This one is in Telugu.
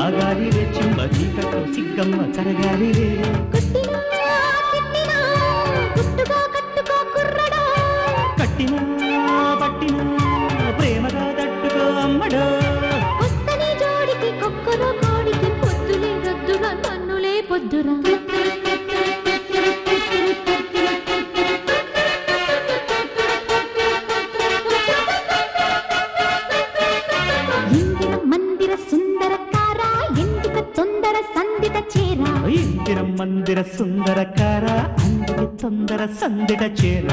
సాగాలిలే చిమ్మ చీకట్లో సిగ్గమ్మ కరగాలిలే కట్టినా పట్టినా ప్రేమగా తట్టుకో అమ్మడో జోడికి కొక్కరో కోడికి పొద్దులే రద్దుగా నన్నులే పొద్దురా ఇందిర మందిర సుందరకార అందుకే తొందర సందిట చేర